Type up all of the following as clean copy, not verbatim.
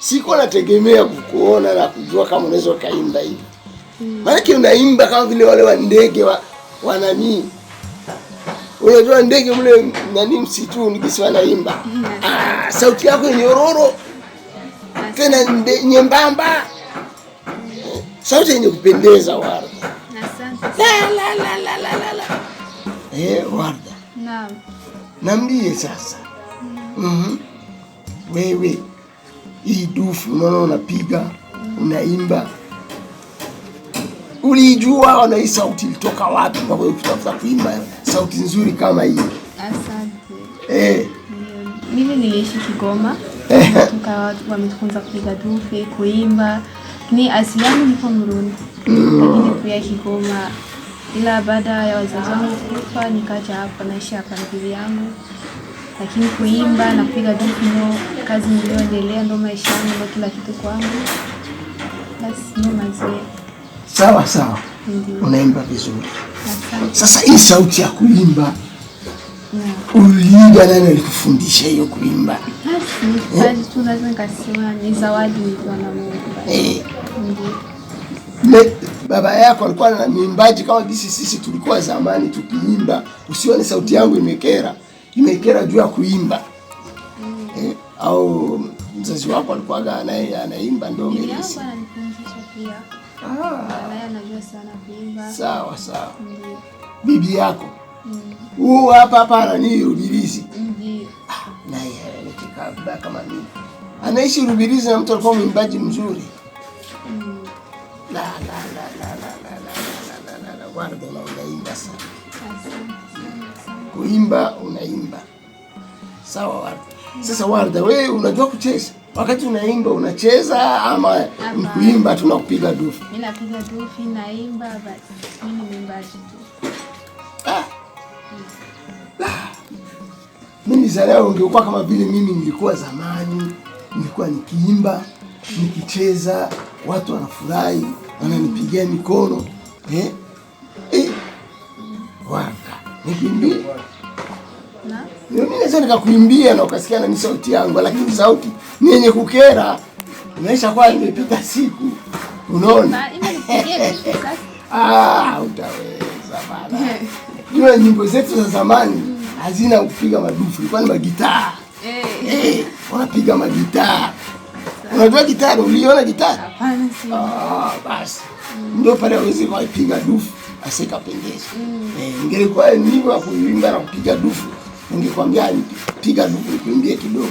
Siko nategemea kukuona na kujua kama unaweza kaimba hivi. Maana unaimba kama vile wale wa ndege wa nani. Unajua ndege mle nani msituni kisi wanaimba. Sauti yako ni nyororo. Tena nyembamba. Sauti yenye kupendeza Warda. Asante. La. Warda. Naam. Niambie sasa. Wewe hii dufu unaona unapiga, unaimba. Ulijua na hii sauti ilitoka wapi kwa wewe kutafuta kuimba sauti nzuri kama hii? Asante. Mimi niliishi Kigoma. Tuka watu wamefunza kupiga dufu, kuimba. Ni asili yangu niko Burundi. Lakini pia Kigoma. Ila baada ya wazazi wangu kufa nikaja hapa naishi hapa na bibi yangu. Lakini kuimba na kupiga dufu ndio kazi niliyoendelea, ndio maisha yangu, ndio kila kitu kwangu. Basi ndio mazee. Sawa sawa. Unaimba vizuri. Sasa hii sauti ya kuimba. Uliiga nani alikufundisha hiyo kuimba? Basi tunaweza nikasema ni zawadi nilipewa na Mungu. Baba yako alikuwa na mwimbaji kama sisi tulikuwa zamani tukiimba, usione sauti yangu imekera juu ya kuimba. Au mzazi wako alikuwa anaimba ndio mimi. Nilianza ananifundisha pia. Anajua sana kuimba. Sawa. Bibi yako. Hapa anani Rubirizi. Ndiyo. Naye anakikaa kama mimi. Anaishi Rubirizi na mtu alikuwa mwimbaji mzuri. La. Warda unaimba sana. Kuimba unaimba. Sawa Warda. Sasa Warda, wewe unajua kucheza? Wakati unaimba unacheza ama kuimba tunakupiga dufu? Mimi napiga dufu, naimba, basi mimi ni mwimbaji tu. Mimi leo ungekuwa kama vile mimi nilikuwa zamani, nilikuwa nikiimba, nikicheza, watu wanafurahi, wananipigia mikono. Warda, nikimbie. Mimi naweza nikakuimbia na ukasikia na sauti yangu, lakini sauti ni yenye kukera. Unaisha kwa imepita siku. Unaona? Utaweza bana. Jua nyimbo zetu za zamani hazina kupiga madufu, ilikuwa ni magitaa. Wanapiga magitaa. Unajua gitaa? Uliona gitaa? Hapana, si. Basi. Ndio pale waweze kupiga dufu, asika pendeza. Ingelikuwa ndivyo ya kuimba na kupiga dufu. Ningekwambia piga dufu nikuimbie kidogo.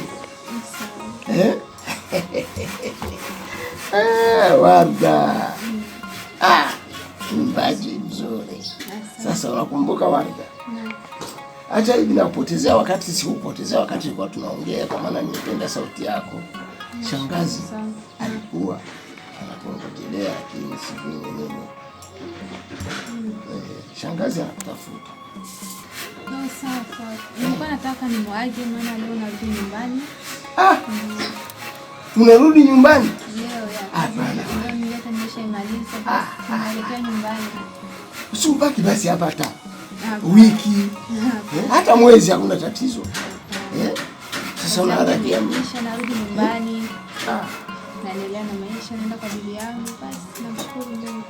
Warda. Mbaji mzuri. Sasa unakumbuka Warda? Acha hivi nakupotezea wakati, sikupotezea wakati tulikuwa tunaongea, kwa maana nimependa sauti yako. Shangazi alikuwa anakuongelea lakini sivyo nini. Shangazi anakutafuta. Sawa. Nilikuwa nataka nimwaje maana leo narudi nyumbani. Unarudi nyumbani? Leo ya. Hapana. Nileta nimeshaimaliza. Naelekea nyumbani. Usibaki basi hapa hata. wiki, hata mwezi hakuna tatizo. Sasa unaharakia narudi nyumbani. Naendelea na maisha, naenda kwa bibi yangu, basi namshukuru Mungu.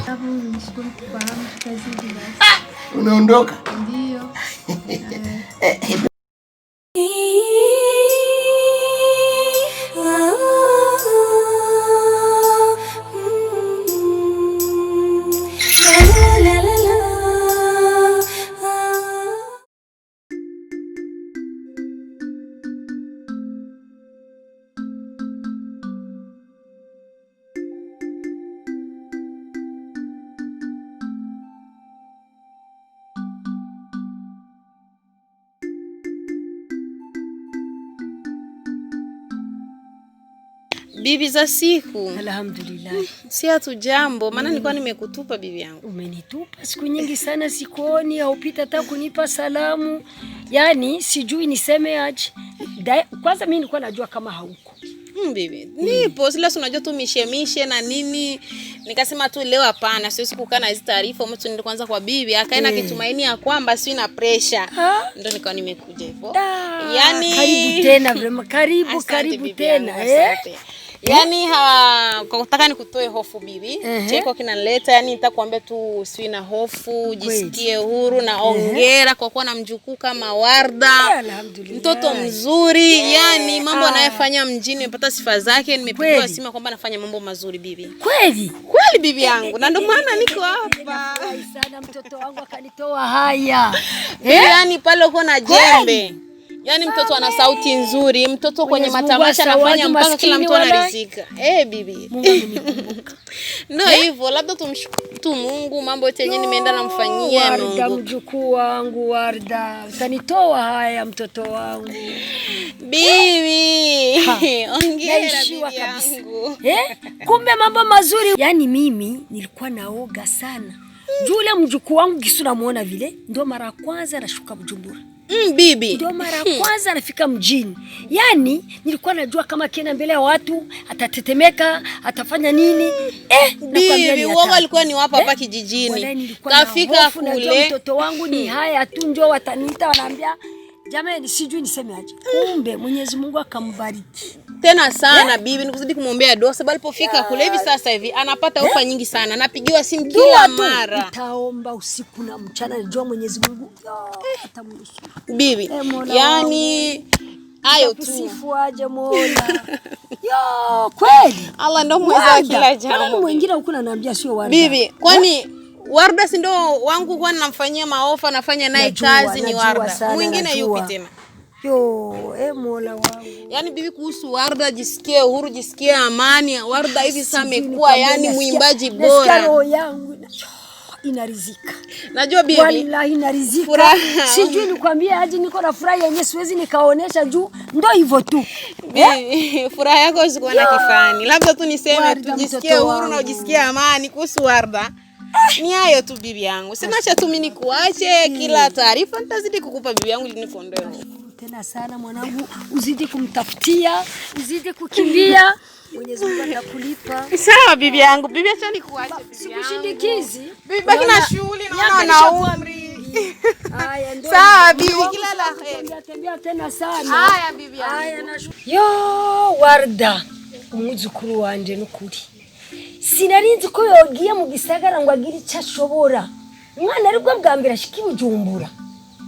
Hapo nishukuru kufahamu tutazidi basi. Unaondoka? Ndio. Bibi za siku. Alhamdulillah. Si hatu jambo, maana nilikuwa nimekutupa bibi yangu. Umenitupa siku nyingi sana sikuoni, haupita hata kunipa salamu. Yaani sijui niseme aje. Kwanza mimi nilikuwa najua kama hauko. Bibi, nipo sila unajua tu mishemishe na nini. Nikasema tu leo hapana, siwezi kukaa na hizo taarifa, mtu ndio kwanza kwa bibi, akaenda kitumaini ya kwamba si na pressure. Ndio nikawa nimekuja hivyo. Yaani karibu tena vrema, karibu tena. Yaani kwa kutaka nikutoe hofu bibi, cheko kinaleta, yani nitakwambia tu usiwe na hofu, jisikie huru na ongera kwa kuwa na mjukuu kama Warda. Mtoto mzuri, yani mambo anayofanya mjini nimepata sifa zake, nimepigiwa simu kwamba anafanya mambo mazuri bibi. Kweli bibi yangu, na ndio maana niko hapa. Sana mtoto wangu akanitoa haya. Yaani pale uko na jembe. Yaani mtoto ana sauti nzuri, mtoto kwenye matamasha anafanya mpaka kila mtu anaridhika. Bibi. Mungu amenikumbuka. Ndio hivyo, labda tumshukuru Mungu, mambo yote yenyewe nimeenda namfanyia Mungu. Warda mjukuu wangu, Warda. Utanitoa haya mtoto wangu. Bibi. Ongera bibi yangu. Kumbe mambo mazuri. Yaani mimi nilikuwa naoga sana. Jule mjukuu wangu kisu namuona vile, ndio mara kwanza nashuka Bujumbura. Bibi. Ndio mara kwanza anafika mjini. Yaani nilikuwa najua kama kienda mbele ya watu atatetemeka, atafanya nini. Bibi, wao alikuwa ni wapa hapa kijijini. Kafika kule. Mtoto wangu ni haya tu ndio wataniita wanaambia, jamani sijui niseme aje. Kumbe Mwenyezi Mungu akambariki. Tena sana bibi, nikuzidi kumwombea dua sababu alipofika kule hivi sasa hivi anapata ofa nyingi sana. Napigiwa simu kila mara. Nitaomba usiku na mchana najua Mwenyezi Mungu atamruhusu. Bibi, yani hayo tu. Sifu aje Mola. Kweli. Allah ndo mweza kila jambo. Kuna mwingine huko ananiambia sio Warda. Bibi, kwani Warda si ndo wangu kwa namfanyia maofa, nafanya naye kazi ni Warda. Mwingine yupi tena? Mola wangu. Yaani bibi, kuhusu Warda jisikie uhuru, jisikie amani. Warda hivi sasa amekuwa yani muimbaji bora. Roho yangu inarizika. Najua bibi. Wallahi inarizika. Sijui nikwambie aje, niko na furaha yenyewe siwezi nikaonesha juu ndio hivyo tu. Bibi, furaha yako usikuwa na kifani. Labda tu niseme tujisikie uhuru na ujisikie amani kuhusu Warda. Ni hayo tu bibi yangu. Sinacha tu mimi nikuache, kila taarifa nitazidi kukupa bibi yangu ili nikuondoe. Tena sana mwanangu, uzidi kumtafutia, uzidi kukimbia. Mwenyezi Mungu atakulipa. Sawa bibi yangu. Bibi acha nikuache bibi yangu. Sikushindikizi. Bibi baki na shughuli na umri. Haya ndio. Sawa bibi, kila la heri. Tembea tena sana. Haya bibi yangu. Haya Warda, umuzukuru wanje nukuri. Sinarinzi ko yogiye mu gisagara ngo agire cyashobora. Umwana ari bwo bwa mbere ashiki Bujumbura.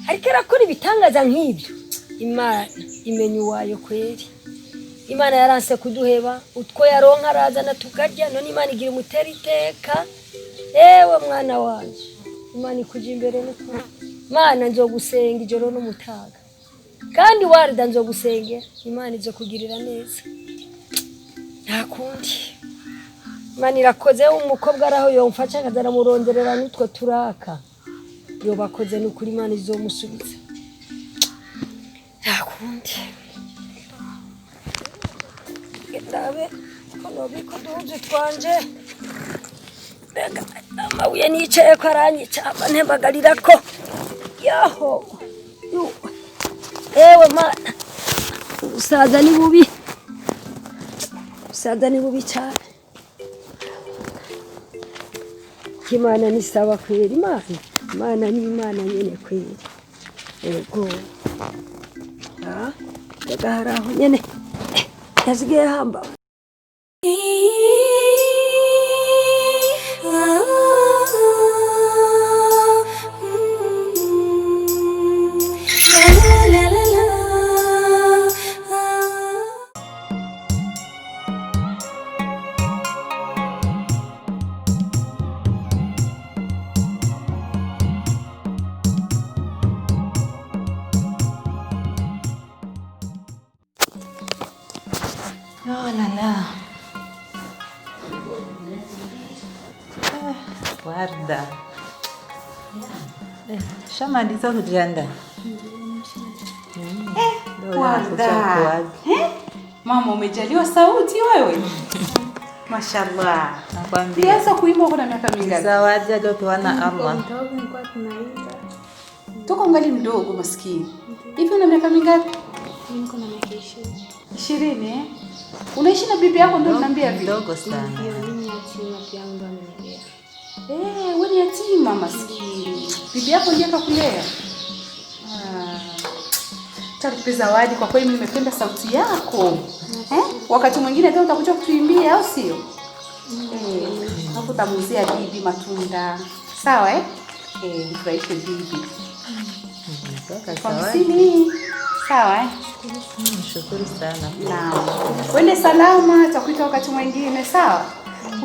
Ariko arakora ibitangaza nk'ibyo. Imana imenye wayo kweri. Imana yaranse kuduheba, utwo yaronka arazana tukarya, none Imana igira umutera iteka. Ewe mwana wanje, Imana ikuje imbere n'ukuri. Mana nzogusenga ijoro n'umutaga. Kandi Warda nzogusengera, Imana izokugirira neza. Ntakundi. Imana irakoze umukobwa araho yomfasha akazana muronderera n'utwo turaka. Yo bakoze n'ukuri Imana izomusubiza. Ntakundi. Ndabe kono biko duze twanje. Bega amabuye nicaye ko aranyica ntembagarira ko. Yaho. Ewe Mana. Usaza ni bubi. Usaza ni bubi cyane. Imana ni sawa kweli Imana. Imana ni Imana nyene kweli. Ego. Ndagaharaho nyene. Yasigaye hamba. Oh la la. Warda. Shamaliza kujiandaa? Warda. Mama umejaliwa sauti wewe. Mashallah. Nakwambia. Ulianza kuimba kuna miaka mingapi? Zawadi aliyopewa na Allah. Toka ungali mdogo maskini. Hivi una miaka mingapi? Niko na miaka 20 eh? Unaishi na bibi yako ndio unaniambia vipi? Mdogo sana. Mimi yatima pia ndo amenilea. Wewe ni yatima maskini. Bibi yako ndiye akakulea. Takupe zawadi kwa kweli, mimi nimependa sauti yako. Wakati mwingine tena utakuja kutuimbia au sio? Hapo tamuzia bibi matunda. Sawa mfurahishe bibi. Kwa sini. Sawa Nashukuru sana. Naam. Wende salama, tutakuita wakati mwingine, sawa?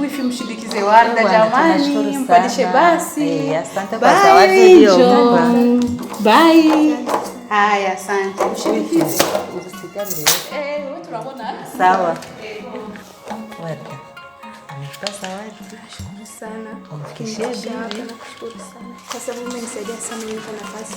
Wifi mshindikize Warda jamani, mpandishe basi. Asante kwa zawadi hiyo. Bye. Haya, asante. Mshindikize. Wewe tunaona? Sawa. Warda. Amekupa zawadi. Nashukuru sana. Umfikishie bibi. Nashukuru sana. Kwa sababu umenisaidia sana nipo nafasi.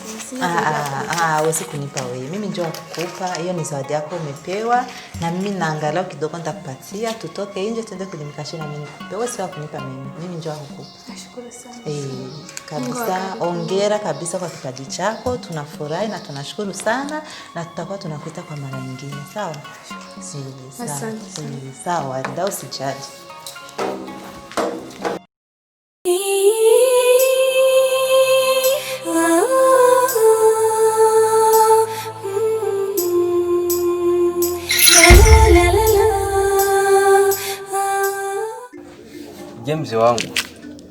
Wewe kunipa wewe. Mimi njoo kukupa. Hiyo ni zawadi yako umepewa na mimi naangalau kidogo nitakupatia tutoke nje tuende kulimkashia na mimi nikupe. Wewe sio kunipa mimi. Mimi njoo kukupa. Nashukuru sana. Kabisa hongera kabisa kwa kipaji chako. Tunafurahi na tunashukuru sana na tutakuwa tunakuita kwa mara nyingine. Sawa? Asante. Sawa, ndio usijali. James wangu,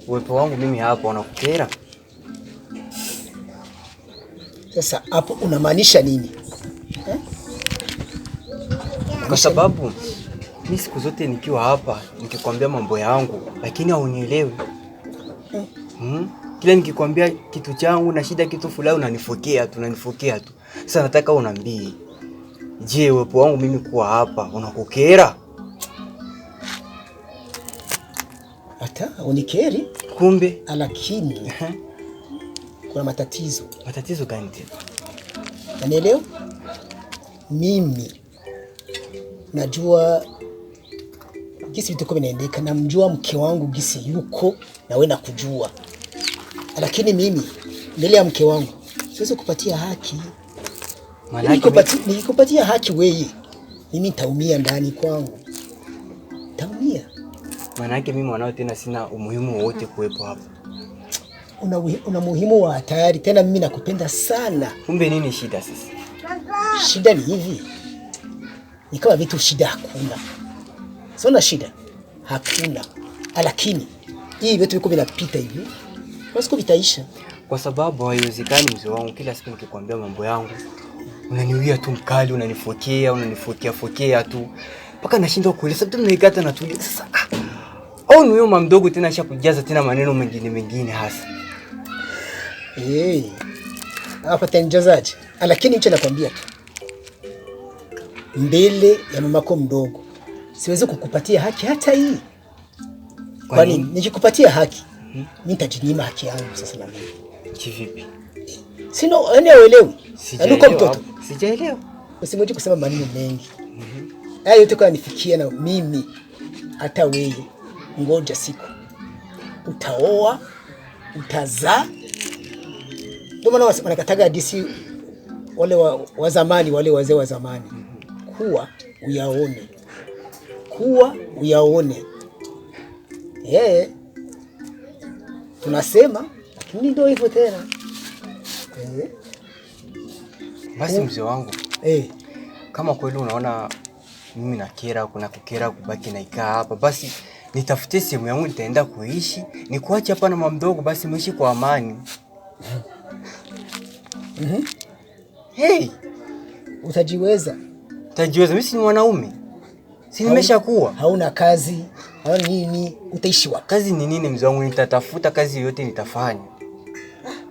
uwepo wangu mimi hapa unakukera? Sasa hapo unamaanisha nini? Kwa sababu mimi siku zote nikiwa hapa nikikwambia mambo yangu lakini haunielewi. Kila nikikwambia kitu changu na shida kitu fulani unanifokea tu. Sasa nataka unambie. Je, uwepo wangu mimi kuwa hapa unakukera? Hata unikeri Kumbe lakini kuna matatizo. Matatizo gani tena? Unanielewa? Mimi najua gisi vitu vinaendeka, namjua mke wangu gisi yuko na wewe nakujua. Lakini mimi mbele ya mke wangu siwezi kupatia haki. Nikikupatia haki wewe, mimi nitaumia ndani kwangu. Nitaumia. Maana yake mimi mwanao tena sina umuhimu wowote kuwepo hapa. Una muhimu wa hatari tena, mimi nakupenda sana. Kumbe nini shida sasa? Shida ni hivi. Ni kama vitu shida hakuna. Sio shida. Hakuna. Lakini hii vitu viko vinapita hivi. Basi vitaisha. Kwa sababu haiwezekani mzee wangu, kila siku nikikwambia mambo yangu unaniwia tu mkali, unanifokea tu. Mpaka nashindwa kuelewa sababu tunaikata na tulia. Sasa au ni wewe mama mdogo tena acha kujaza tena maneno mengine hasa. Hapa tanijazaje? Lakini hicho nakwambia tu. Mbele ya mamako mdogo siwezi kukupatia haki hata hii. Kwani nikikupatia haki, mimi nitajinyima haki yangu sasa na mimi. Kivipi? Sina uelewi. Aluko mtoto. Sijaelewa. Usimwiti kusema maneno mengi. Haya yote kwa nifikia na mimi hata wewe. Ngoja siku utaoa, utazaa. Ndio maana wanakataga DC wale wa zamani, wale wazee wa zamani. Kuwa uyaone. Tunasema Lakini ndio hivyo tena. Basi mzee wangu. Kama kweli unaona mimi nakera, kuna kukera kubaki na ikaa hapa, basi nitafute sehemu yangu nitaenda kuishi, nikuache hapa na mama mdogo, basi muishi kwa amani. Hey, utajiweza? Utajiweza? Mimi si mwanaume. Si nimeshakuwa. Hauna kazi, hauna nini, utaishi wapi? Kazi ni nini mzee wangu? Nitatafuta kazi yote nitafanya.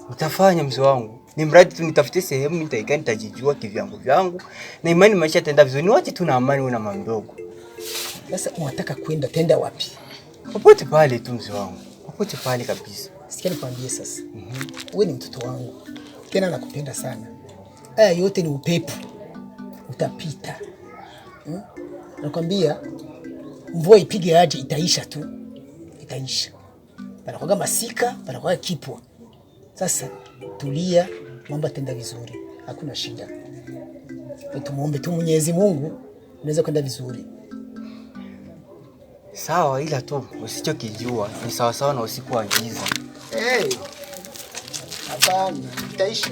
Nitafanya mzee wangu. Ni mradi tu nitafute sehemu nitaikaa, nitajijua kivyangu na imani maisha yataenda vizuri. Niwache tu na amani wewe na mama mdogo. Sasa unataka kwenda, tenda wapi? Popote pale tu mzee wangu. Popote pale kabisa. Sikia nikwambie sasa. Wewe ni mtoto wangu. Tena nakupenda sana. Haya yote ni upepo. Utapita. Nakwambia mvua ipige aje itaisha tu. Itaisha. Panakuwa masika, panakuwa kipwa. Sasa tulia, mambo yataenda vizuri. Hakuna shida. Tumuombe tu Mwenyezi Mungu, unaweza kwenda vizuri. Sawa, ila tu usichokijua ni sawa sawa na usiku wa giza. Hapana, itaisha.